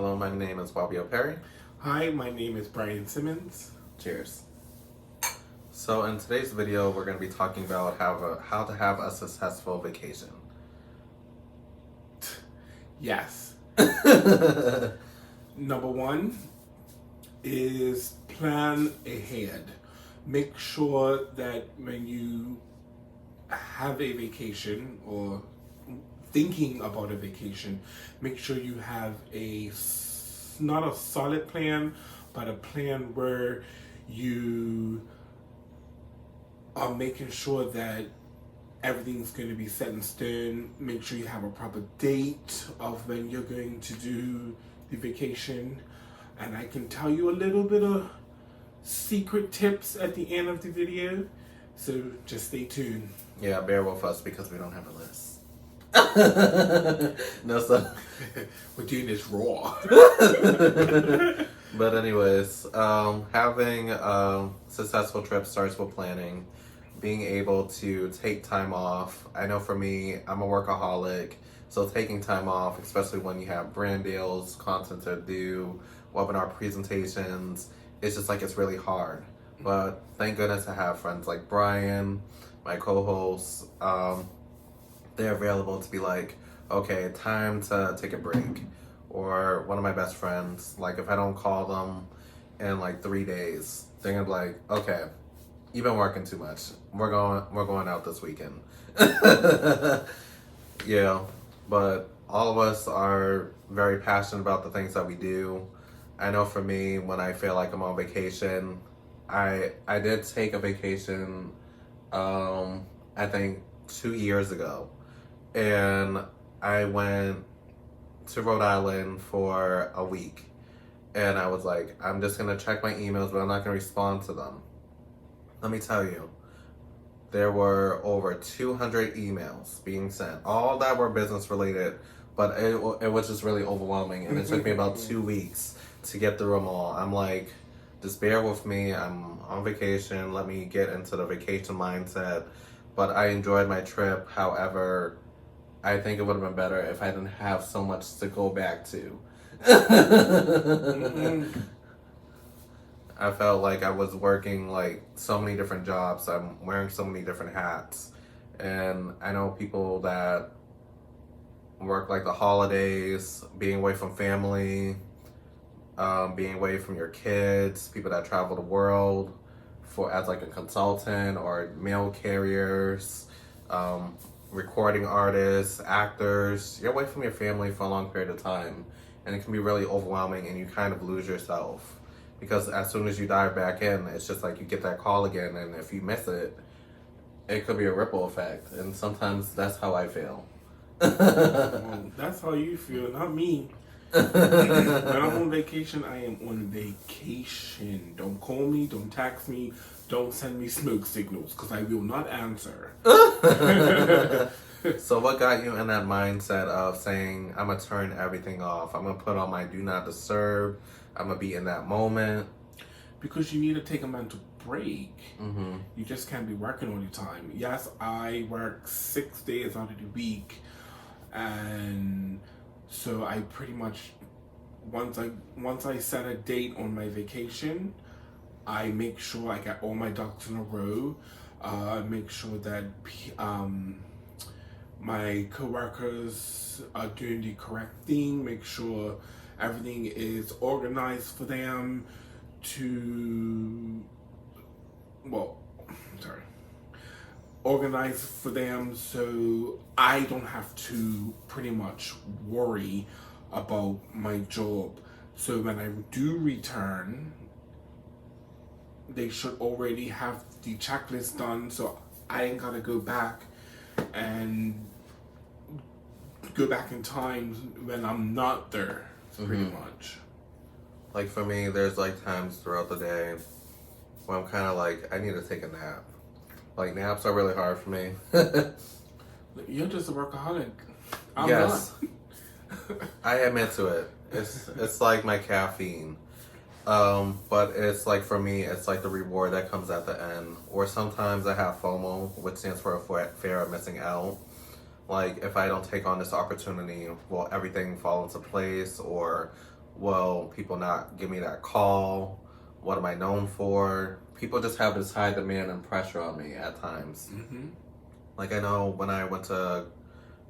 Hello, my name is BPerry. Hi, my name is Simmons. Cheers. So in today's video, we're going to be talking about how to have a successful vacation. Yes. Number one is plan ahead. Make sure that when you have a vacation or thinking about a vacation, make sure you have not a solid plan, but a plan where you are making sure that everything's going to be set in stone. Make sure you have a proper date of when you're going to do the vacation. And I can tell you a little bit of secret tips at the end of the video. So just stay tuned. Yeah, bear with us because we don't have a list. No, so We're doing this raw. But anyways, having a successful trip starts with planning, being able to take time off. I know for me, I'm a workaholic, so taking time off, especially when you have brand deals, content to do, webinar presentations, it's just like it's really hard. But thank goodness I have friends like Brian, my co-hosts. They're available to be like, okay, time to take a break. Or one of my best friends, like if I don't call them in like 3 days, they're gonna be like, okay, you've been working too much. We're going out this weekend. Yeah, but all of us are very passionate about the things that we do. I know for me, when I feel like I'm on vacation, I did take a vacation, I think 2 years ago, and I went to Rhode Island for a week, and I was like, I'm just gonna check my emails, but I'm not gonna respond to them. Let me tell you, there were over 200 emails being sent, all that were business related, but it was just really overwhelming, and it took me about 2 weeks to get through them all. I'm like, just bear with me, I'm on vacation, let me get into the vacation mindset. But I enjoyed my trip. However, I think it would have been better if I didn't have so much to go back to. I felt like I was working like so many different jobs. I'm wearing so many different hats. And I know people that work like the holidays, being away from family, being away from your kids, people that travel the world as like a consultant or mail carriers, recording artists, actors. You're away from your family for a long period of time, and it can be really overwhelming, and you kind of lose yourself because as soon as you dive back in, it's just like you get that call again, and if you miss it, it could be a ripple effect, and sometimes that's how I feel. Well, that's how you feel, not me. When I'm on vacation, I am on vacation. Don't call me, don't text me, don't send me smoke signals, because I will not answer. So what got you in that mindset of saying, I'm going to turn everything off, I'm going to put on my do not disturb, I'm going to be in that moment? Because you need to take a mental break. Mm-hmm. You just can't be working all the time. Yes, I work 6 days out of the week, and so I pretty much, once I set a date on my vacation, I make sure I get all my ducks in a row. Make sure that my coworkers are doing the correct thing. Make sure everything is organized for them organized for them, so I don't have to pretty much worry about my job. So when I do return, they should already have the checklist done, so I ain't gotta go back in time when I'm not there, pretty much. Like for me, there's like times throughout the day where I'm kind of like, I need to take a nap. Like naps are really hard for me. You're just a workaholic. I'm yes, not. I admit to it. It's like my caffeine. But it's like for me, it's like the reward that comes at the end. Or sometimes I have FOMO, which stands for fear of missing out. Like if I don't take on this opportunity, will everything fall into place, or Will people not give me that call? What am I known for? People just have this high demand and pressure on me at times. Mm-hmm. Like, I know when I went to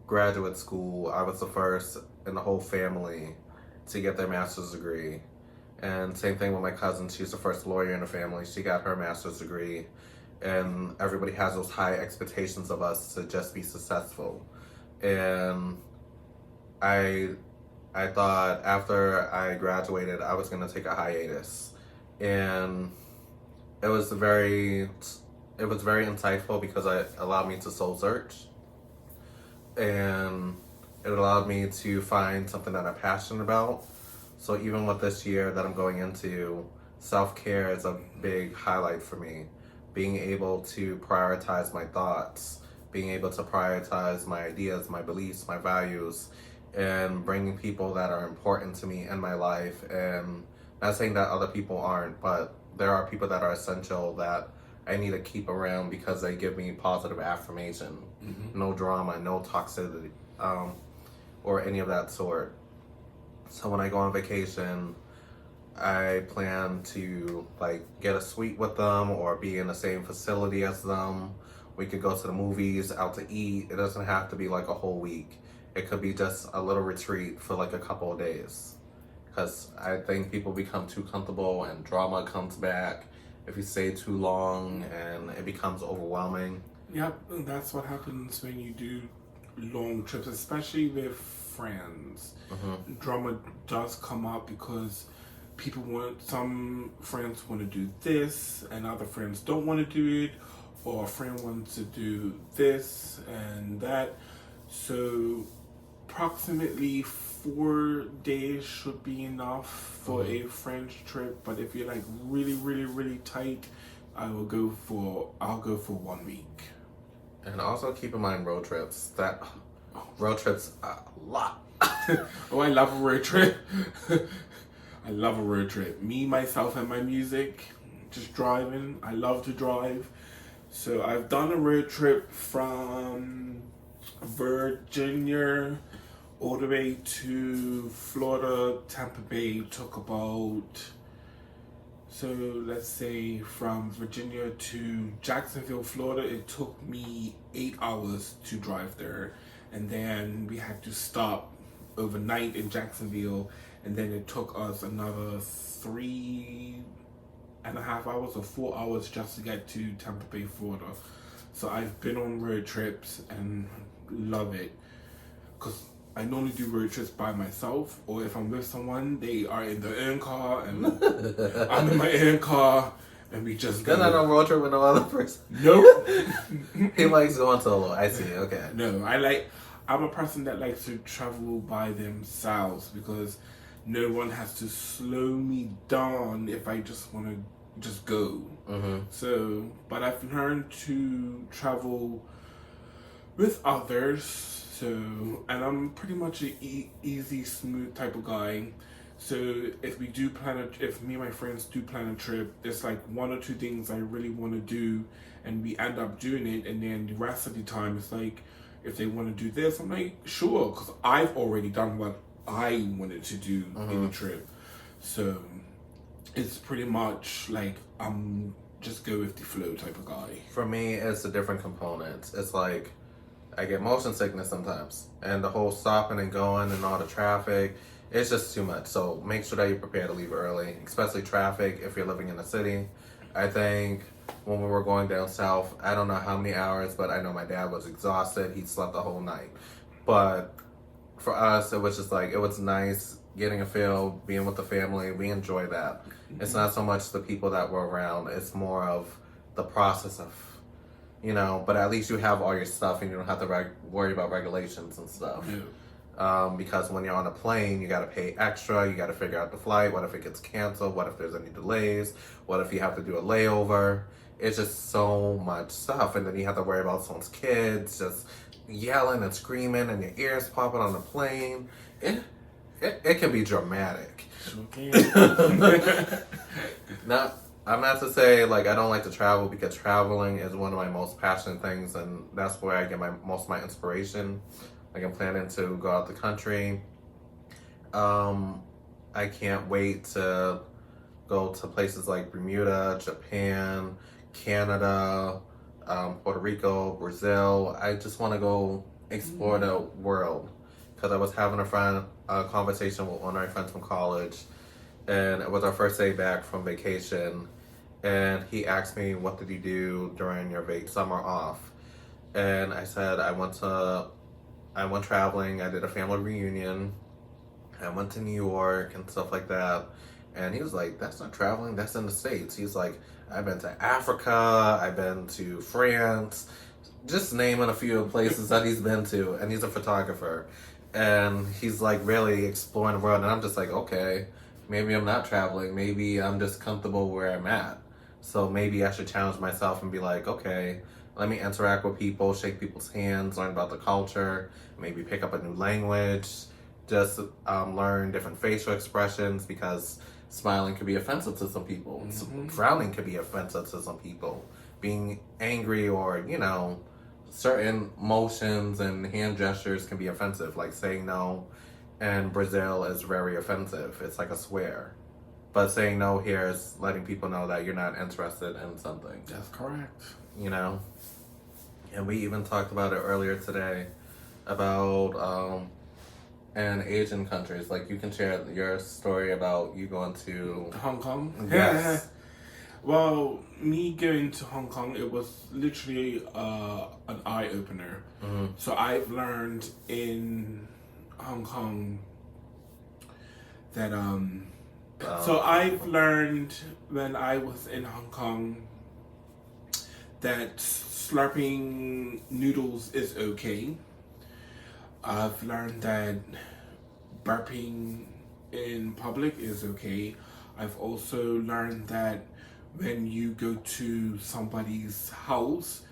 graduate school, I was the first in the whole family to get their master's degree. And same thing with my cousin. She's the first lawyer in the family. She got her master's degree. And everybody has those high expectations of us to just be successful. And I I thought after I graduated, I was gonna take a hiatus, and it was very insightful because it allowed me to soul search, and it allowed me to find something that I'm passionate about. So even with this year that I'm going into, self-care is a big highlight for me. Being able to prioritize my thoughts, being able to prioritize my ideas, my beliefs, my values, and bringing people that are important to me in my life. And not saying that other people aren't, but there are people that are essential that I need to keep around because they give me positive affirmation. Mm-hmm. No drama, no toxicity, or any of that sort. So when I go on vacation, I plan to like get a suite with them or be in the same facility as them. We could go to the movies, out to eat. It doesn't have to be like a whole week. It could be just a little retreat for like a couple of days. Because I think people become too comfortable and drama comes back if you stay too long, and it becomes overwhelming. Yep, and that's what happens when you do long trips, especially with friends. Mm-hmm. Drama does come up because some friends want to do this and other friends don't want to do it, or a friend wants to do this and that. So approximately 4 days should be enough for a French trip, but if you're like really, really, really tight, I'll go for 1 week. And also keep in mind road trips. Road trips a lot. Oh, I love a road trip. I love a road trip. Me, myself, and my music, just driving. I love to drive. So I've done a road trip from Virginia all the way to Florida. Tampa Bay took about, so let's say from Virginia to Jacksonville, Florida, it took me 8 hours to drive there. And then we had to stop overnight in Jacksonville, and then it took us another 3.5 hours or 4 hours just to get to Tampa Bay, Florida. So I've been on road trips and love it, because I normally do road trips by myself, or if I'm with someone, they are in their own car and I'm in my own car, and we just go. You're not on a road trip with no other person? Nope. He likes going solo. I see, okay. No, I'm a person that likes to travel by themselves because no one has to slow me down if I just want to just go. Mm-hmm. So, but I've learned to travel with others. So, and I'm pretty much an easy, smooth type of guy. So if me and my friends do plan a trip, there's like 1 or 2 things I really want to do, and we end up doing it. And then the rest of the time, it's like, if they want to do this, I'm like, sure, because I've already done what I wanted to do in the trip. So it's pretty much like I'm just go with the flow type of guy. For me, it's a different component. It's like I get motion sickness sometimes, and the whole stopping and going and all the traffic, it's just too much. So make sure that you're prepared to leave early, especially traffic if you're living in the city. I think when we were going down south, I don't know how many hours, but I know my dad was exhausted. He slept the whole night. But for us, it was just like, it was nice getting a feel, being with the family. We enjoy that. It's not so much the people that were around. It's more of the process of, but at least you have all your stuff and you don't have to worry about regulations and stuff. Yeah. Because when you're on a plane, you got to pay extra. You got to figure out the flight. What if it gets canceled? What if there's any delays? What if you have to do a layover? It's just so much stuff. And then you have to worry about someone's kids just yelling and screaming and your ears popping on the plane. It can be dramatic. Okay. Now, I'm not to say like I don't like to travel, because traveling is one of my most passionate things, and that's where I get most of my inspiration. Like I'm planning to go out the country. I can't wait to go to places like Bermuda, Japan, Canada, Puerto Rico, Brazil. I just want to go explore the world because I was having a conversation with one of my friends from college, and it was our first day back from vacation, and he asked me, "What did you do during your summer off?" And I said, I went traveling. I did a family reunion. I went to New York and stuff like that." And he was like, "That's not traveling, that's in the States." He's like, "I've been to Africa, I've been to France," just naming a few places that he's been to. And he's a photographer. And he's like really exploring the world. And I'm just like, okay, maybe I'm not traveling. Maybe I'm just comfortable where I'm at. So maybe I should challenge myself and be like, okay, let me interact with people, shake people's hands, learn about the culture, maybe pick up a new language, just learn different facial expressions because smiling can be offensive to some people. Frowning can be offensive to some people. Being angry or, certain motions and hand gestures can be offensive, like saying no in Brazil is very offensive. It's like a swear. But saying no here is letting people know that you're not interested in something. That's correct. And we even talked about it earlier today about in Asian countries. Like, you can share your story about you going to Hong Kong? Yes. Well, me going to Hong Kong, it was literally an eye-opener. So I've learned in Hong Kong that so I've learned when I was in Hong Kong that slurping noodles is okay. I've learned that burping in public is okay. I've also learned that when you go to somebody's house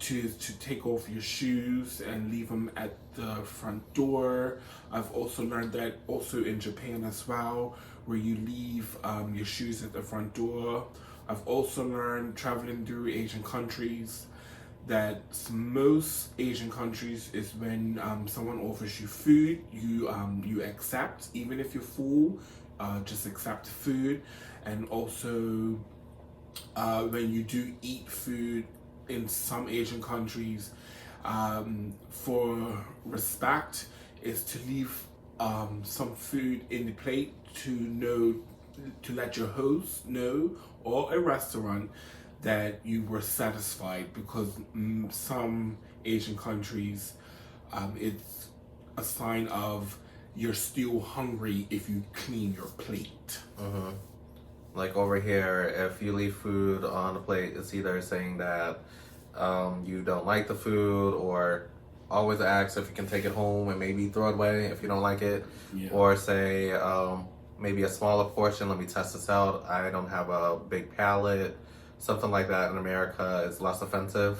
to take off your shoes and leave them at the front door. I've also learned that also in Japan as well, where you leave your shoes at the front door. I've also learned traveling through Asian countries that most Asian countries is when someone offers you food, you accept, even if you're full, just accept the food. And also when you do eat food in some Asian countries, for respect is to leave some food in the plate to let your host know, or a restaurant, that you were satisfied, because some Asian countries, it's a sign of you're still hungry if you clean your plate. Like over here, if you leave food on the plate, it's either saying that you don't like the food, or always ask if you can take it home and maybe throw it away if you don't like it. Or say maybe a smaller portion, let me test this out, I don't have a big palate. Something like that in America is less offensive.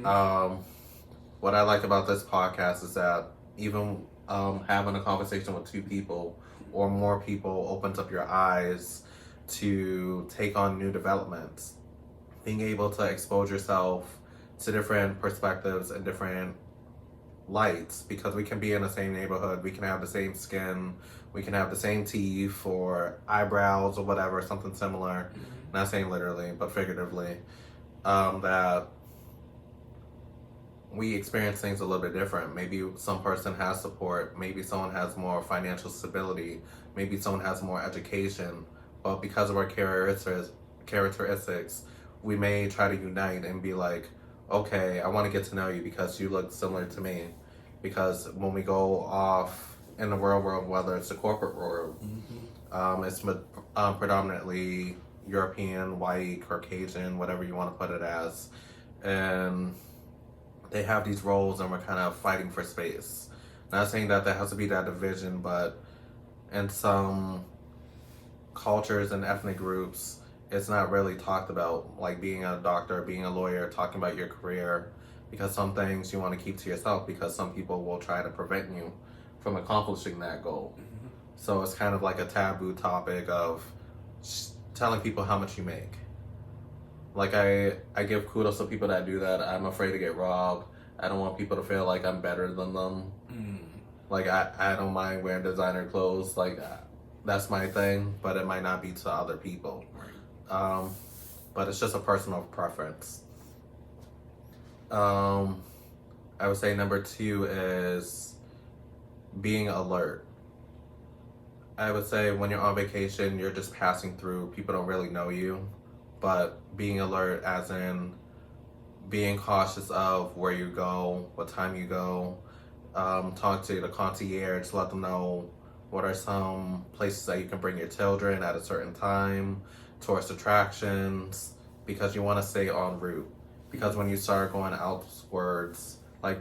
What I like about this podcast is that even having a conversation with two people or more people opens up your eyes to take on new developments. Being able to expose yourself to different perspectives and different lights, because we can be in the same neighborhood, we can have the same skin, we can have the same teeth or eyebrows or whatever, something similar. Not saying literally, but figuratively, that we experience things a little bit different. Maybe some person has support, maybe someone has more financial stability, maybe someone has more education, but because of our characteristics, we may try to unite and be like, okay, I want to get to know you because you look similar to me. Because when we go off in the real world, whether it's the corporate world, it's predominantly European, white, Caucasian, whatever you want to put it as. And they have these roles and we're kind of fighting for space. Not saying that there has to be that division, but in some cultures and ethnic groups, it's not really talked about, like being a doctor, being a lawyer, talking about your career, because some things you want to keep to yourself because some people will try to prevent you from accomplishing that goal. So it's kind of like a taboo topic of telling people how much you make. Like I give kudos to people that do that. I'm afraid to get robbed. I don't want people to feel like I'm better than them. Like I don't mind wearing designer clothes. Like that's my thing, but it might not be to other people. But it's just a personal preference. I would say number 2 is being alert. I would say when you're on vacation, you're just passing through. People don't really know you, but being alert, as in being cautious of where you go, what time you go. Talk to the concierge to let them know what are some places that you can bring your children at a certain time, tourist attractions, because you want to stay en route. Because when you start going outwards, like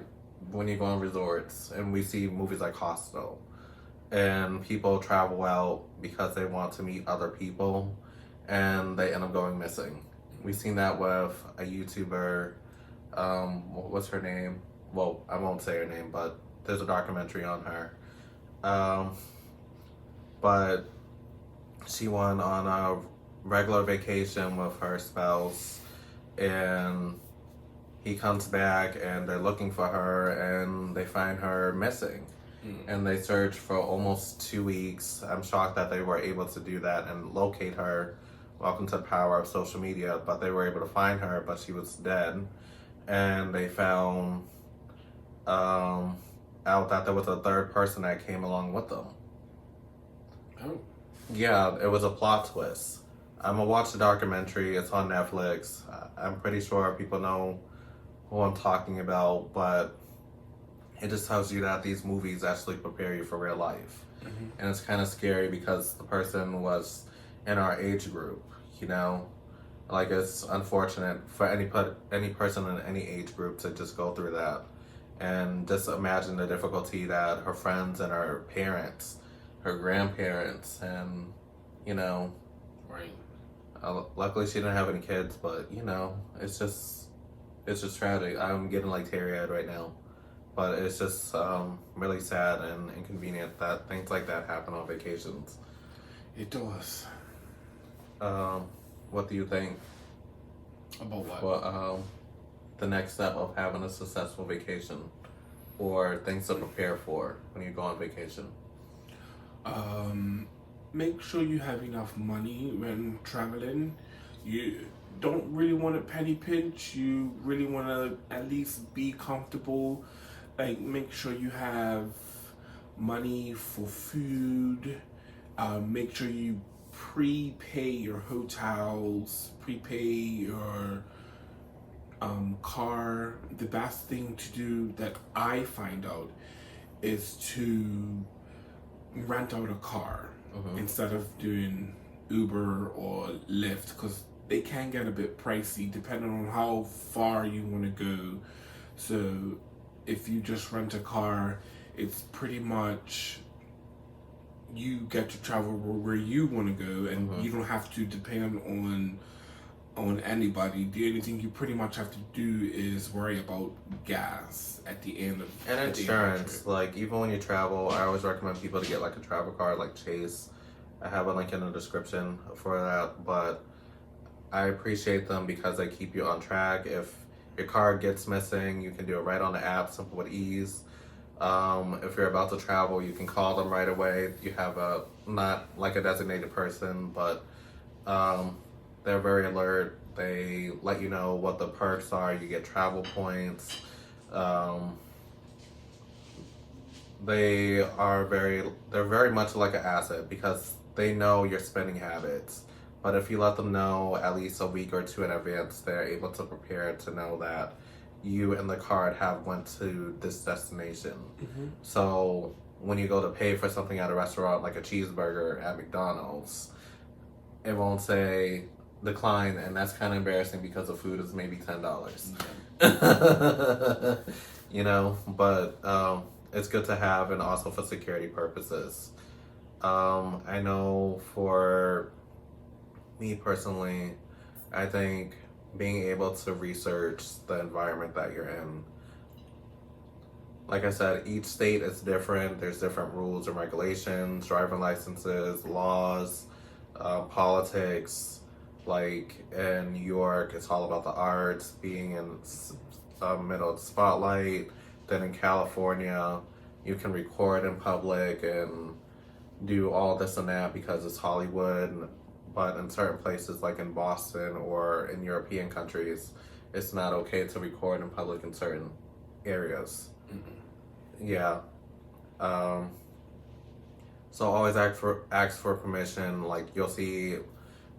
when you go on resorts, and we see movies like Hostel, and people travel out because they want to meet other people, and they end up going missing. We've seen that with a YouTuber. What's her name? Well, I won't say her name, but there's a documentary on her. But she went on a regular vacation with her spouse, and he comes back and they're looking for her and they find her missing. And they search for almost 2 weeks. I'm shocked that they were able to do that and locate her. Welcome to the power of social media. But they were able to find her, but she was dead. And they found out that there was a third person that came along with them. Oh. Yeah, it was a plot twist. I'm gonna watch the documentary. It's on Netflix. I'm pretty sure people know who I'm talking about, but it just tells you that these movies actually prepare you for real life. And it's kind of scary because the person was in our age group, you know? Like, it's unfortunate for any person in any age group to just go through that. And just imagine the difficulty that her friends and her parents, her grandparents, and, you know... Right. Luckily she didn't have any kids, but, you know, it's just tragic. I'm getting like teary-eyed right now. But it's just really sad and inconvenient that things like that happen on vacations. It does. What do you think? About what? Well, the next step of having a successful vacation, or things to prepare for when you go on vacation? Make sure you have enough money when traveling. You don't really want to penny pinch. You really want to at least be comfortable. Like, make sure you have money for food. Make sure you prepay your hotels, prepay your car. The best thing to do that I find out is to rent out a car instead of doing Uber or Lyft, because they can get a bit pricey depending on how far you want to go. So if you just rent a car, it's pretty much you get to travel where you want to go, and you don't have to depend on anybody. The only thing you pretty much have to do is worry about gas at the end of and insurance. Like, even when you travel, I always recommend people to get like a travel card like Chase. I have a link in the description for that, but I appreciate them because they keep you on track. If your card gets missing, you can do it right on the app, simple with ease. If you're about to travel, you can call them right away. You have not like a designated person, but they're very alert. They let you know what the perks are. You get travel points. They're very much like an asset because they know your spending habits. But if you let them know at least a week or 2 in advance, they're able to prepare to know that you and the card have went to this destination. So when you go to pay for something at a restaurant, like a cheeseburger at McDonald's, it won't say decline, and that's kind of embarrassing because the food is maybe $10. You know, but it's good to have, and also for security purposes. I know for me personally, I think being able to research the environment that you're in. Like I said, each state is different. There's different rules and regulations, driving licenses, laws, politics. Like in New York, it's all about the arts, being in middle of the spotlight. Then in California, you can record in public and do all this and that because it's Hollywood, but in certain places like in Boston or in European countries, it's not okay to record in public in certain areas. Yeah. Um, so always ask for permission. Like you'll see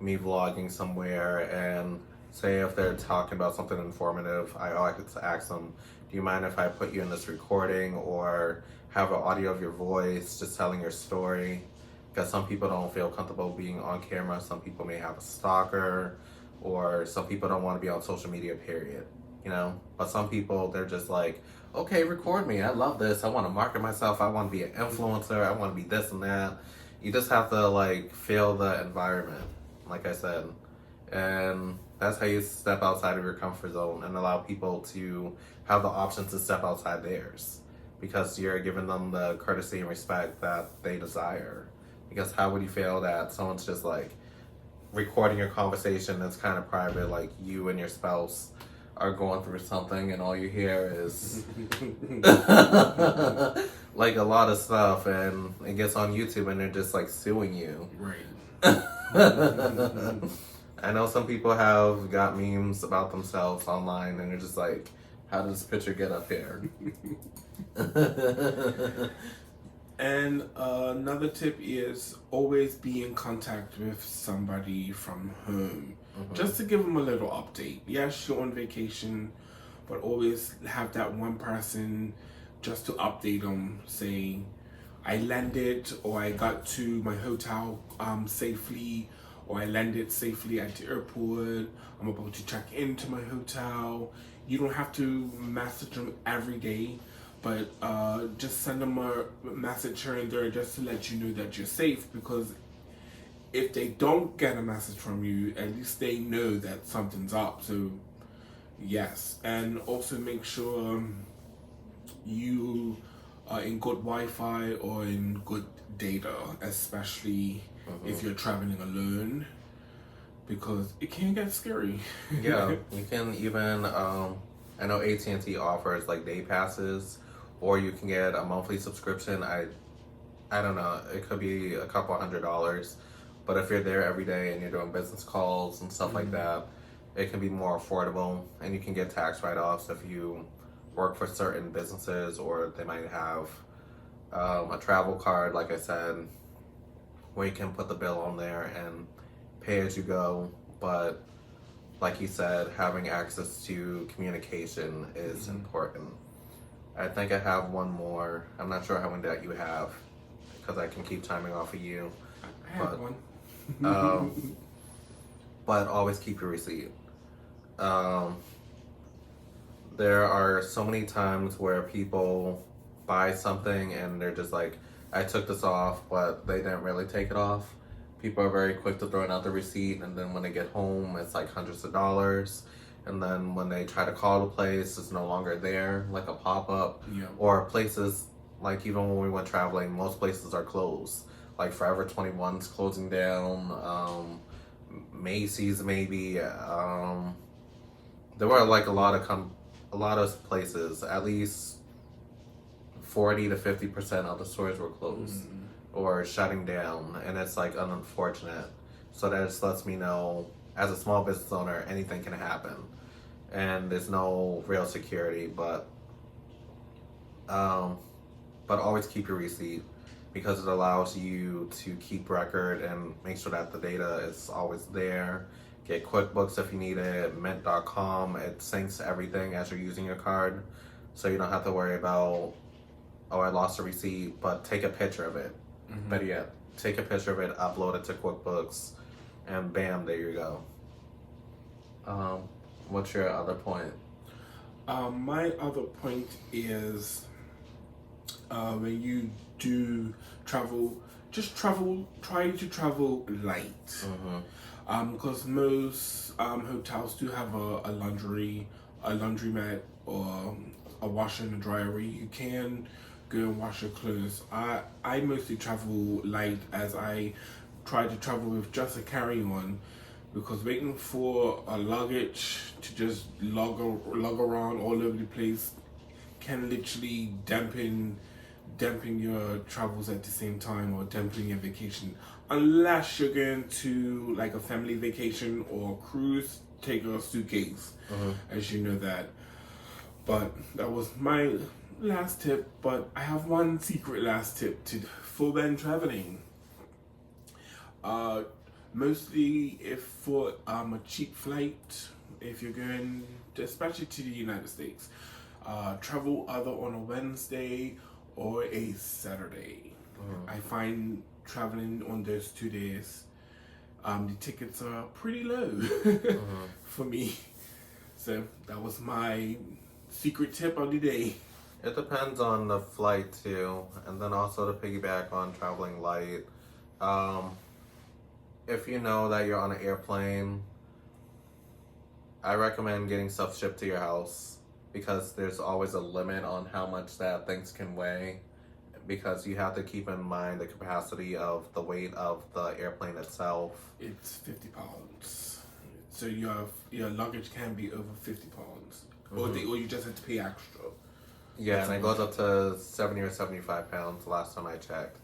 me vlogging somewhere, and say if they're talking about something informative, I always ask them, "Do you mind if I put you in this recording or have an audio of your voice, just telling your story?" Because some people don't feel comfortable being on camera. Some people may have a stalker, or some people don't want to be on social media. Period. You know. But some people, they're just like, okay, record me. I love this. I want to market myself. I want to be an influencer. I want to be this and that. You just have to like feel the environment, like I said. And that's how you step outside of your comfort zone and allow people to have the option to step outside theirs because you're giving them the courtesy and respect that they desire. Because how would you feel that someone's just like recording your conversation that's kind of private, like you and your spouse are going through something and all you hear is like a lot of stuff, and it gets on YouTube and they're just like suing you. Right. I know some people have got memes about themselves online and they're just like, how did this picture get up here? And another tip is always be in contact with somebody from home, just to give them a little update. Yes, you're on vacation, but always have that one person just to update them, saying, I landed, or I got to my hotel safely, or I landed safely at the airport, I'm about to check into my hotel. You don't have to message them every day, but just send them a message here and there just to let you know that you're safe, because if they don't get a message from you, at least they know that something's up. So yes, and also make sure you are in good Wi-Fi or in good data, especially if you're traveling alone, because it can get scary. Yeah, you can even I know AT&T offers like day passes, or you can get a monthly subscription. I don't know, it could be a couple $100s, but if you're there every day and you're doing business calls and stuff like that, it can be more affordable, and you can get tax write-offs if you work for certain businesses, or they might have a travel card, like I said, where you can put the bill on there and pay as you go. But like you said, having access to communication is important. I think I have one more. I'm not sure how many that you have, because I can keep timing off of you. I have one. But always keep your receipt. There are so many times where people buy something and they're just like, I took this off, but they didn't really take it off. People are very quick to throwing out the receipt, and then when they get home, it's like hundreds of dollars. And then when they try to call the place, it's no longer there, like a pop-up. Yeah. Or places, like even when we went traveling, most places are closed. Like Forever 21's closing down, Macy's maybe. There were like a lot of places, at least 40 to 50% of the stores were closed or shutting down, and it's like unfortunate. So that just lets me know, as a small business owner, anything can happen, and there's no real security. But always keep your receipt, because it allows you to keep record and make sure that the data is always there. Get QuickBooks if you need it, Mint.com. It syncs everything as you're using your card, so you don't have to worry about, oh, I lost a receipt, but take a picture of it. Better yet, take a picture of it, upload it to QuickBooks, and bam, there you go. What's your other point? My other point is when you do travel, try to travel light. Because most hotels do have a laundromat, or a washer and a dryer where you can go and wash your clothes. I mostly travel light, as I try to travel with just a carry-on, because waiting for a luggage to just lug around all over the place can literally dampen damping your travels at the same time or damping your vacation. Unless you're going to like a family vacation or cruise, take a suitcase, as you know that. But that was my last tip. But I have one secret last tip for when traveling. Mostly if for a cheap flight, if you're going, especially to the United States, travel either on a Wednesday or a Saturday. I find traveling on those 2 days, the tickets are pretty low for me. So that was my secret tip of the day. It depends on the flight too, and then also to piggyback on traveling light. If you know that you're on an airplane, I recommend getting stuff shipped to your house because there's always a limit on how much that things can weigh, because you have to keep in mind the capacity of the weight of the airplane itself. It's 50 pounds. So your luggage can be over 50 pounds. Or you just have to pay extra. Yeah, that's and it goes up to 70 or 75 pounds last time I checked.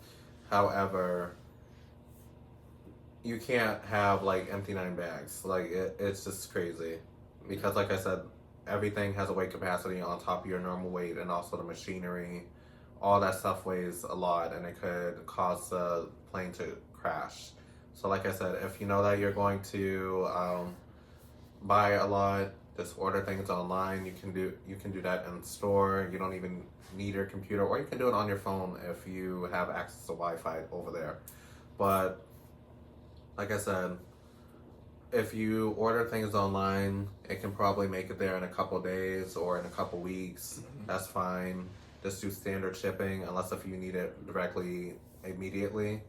However, you can't have like empty 9 bags. Like it's just crazy. Because like I said, everything has a weight capacity on top of your normal weight, and also the machinery. All that stuff weighs a lot, and it could cause the plane to crash. So like I said, if you know that you're going to buy a lot, just order things online. You can do that in store. You don't even need your computer, or you can do it on your phone if you have access to Wi-Fi over there. But like I said, if you order things online, it can probably make it there in a couple days or in a couple weeks. That's fine. Just do standard shipping, unless if you need it directly immediately.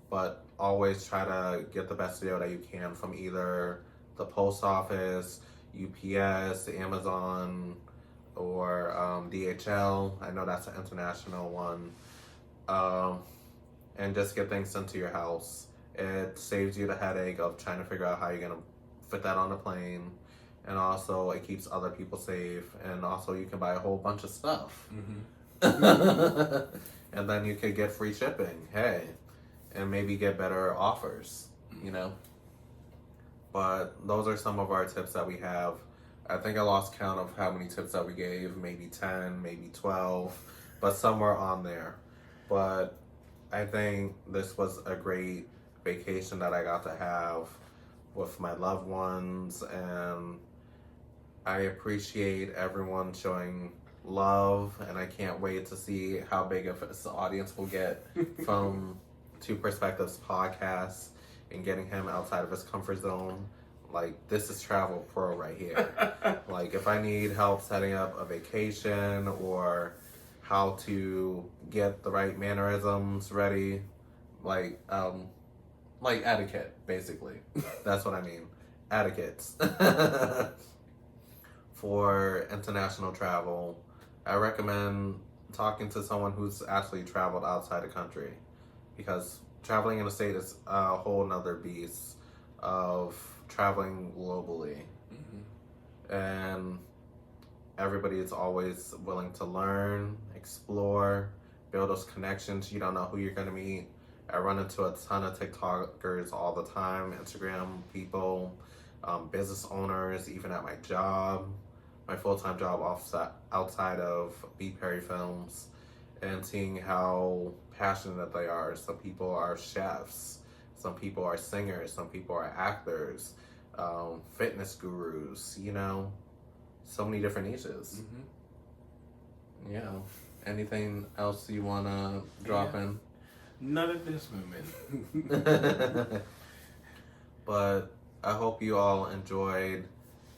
But always try to get the best deal that you can from either the post office, UPS, Amazon, or DHL. I know that's an international one. And just get things sent to your house. It saves you the headache of trying to figure out how you're going to fit that on a plane. And also, it keeps other people safe. And also, you can buy a whole bunch of stuff. And then you could get free shipping. Hey. And maybe get better offers, you know? But those are some of our tips that we have. I think I lost count of how many tips that we gave. Maybe 10, maybe 12. But somewhere on there. But I think this was a great vacation that I got to have with my loved ones, and I appreciate everyone showing love, and I can't wait to see how big of this audience will get from Two Perspectives podcast and getting him outside of his comfort zone. Like, this is travel pro right here. Like, if I need help setting up a vacation or how to get the right mannerisms ready, like etiquette, basically. That's what I mean. Etiquettes. For international travel, I recommend talking to someone who's actually traveled outside the country, because traveling in the state is a whole nother beast of traveling globally. And everybody is always willing to learn, explore, build those connections. You don't know who you're going to meet. I run into a ton of TikTokers all the time, Instagram people, business owners, even at my job, my full-time job outside of BPerryFilms, and seeing how passionate they are. Some people are chefs, some people are singers, some people are actors, fitness gurus, you know, so many different niches. Yeah. Anything else you want to drop in? Not at this moment. But I hope you all enjoyed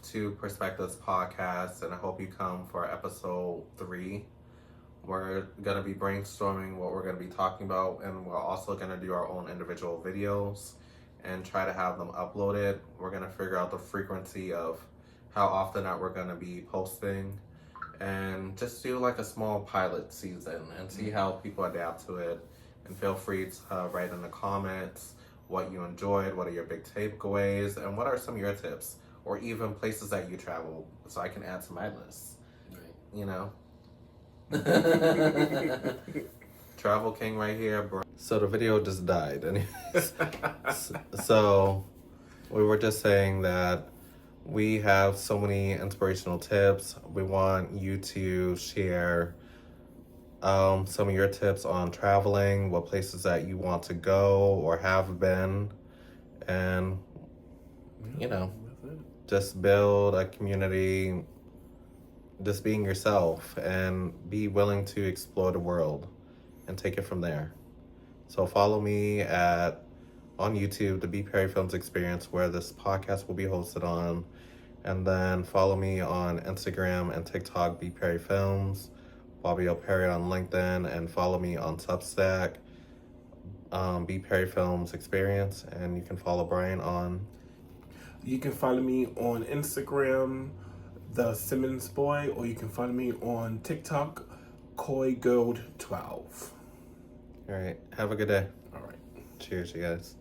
Two Perspectives podcast, and I hope you come for episode 3. We're going to be brainstorming what we're going to be talking about, and we're also going to do our own individual videos and try to have them uploaded. We're going to figure out the frequency of how often that we're going to be posting, and just do like a small pilot season and see how people adapt to it. And feel free to write in the comments what you enjoyed, what are your big takeaways, and what are some of your tips, or even places that you travel, so I can add to my list. Right. You know? Travel King right here, bro. So the video just died. Anyways. So we were just saying that we have so many inspirational tips. We want you to share some of your tips on traveling, what places that you want to go or have been, and you know, just build a community, just being yourself and be willing to explore the world and take it from there. So follow me on YouTube, the BPerryFilms Experience, where this podcast will be hosted on. And then follow me on Instagram and TikTok, BPerryFilms, Bobby L. Perry on LinkedIn, and follow me on Substack, BPerryFilms Experience. And you can follow Brian on... You can follow me on Instagram, the Simmons Boy, or you can follow me on TikTok, KoiGold12. All right. Have a good day. All right. Cheers, you guys.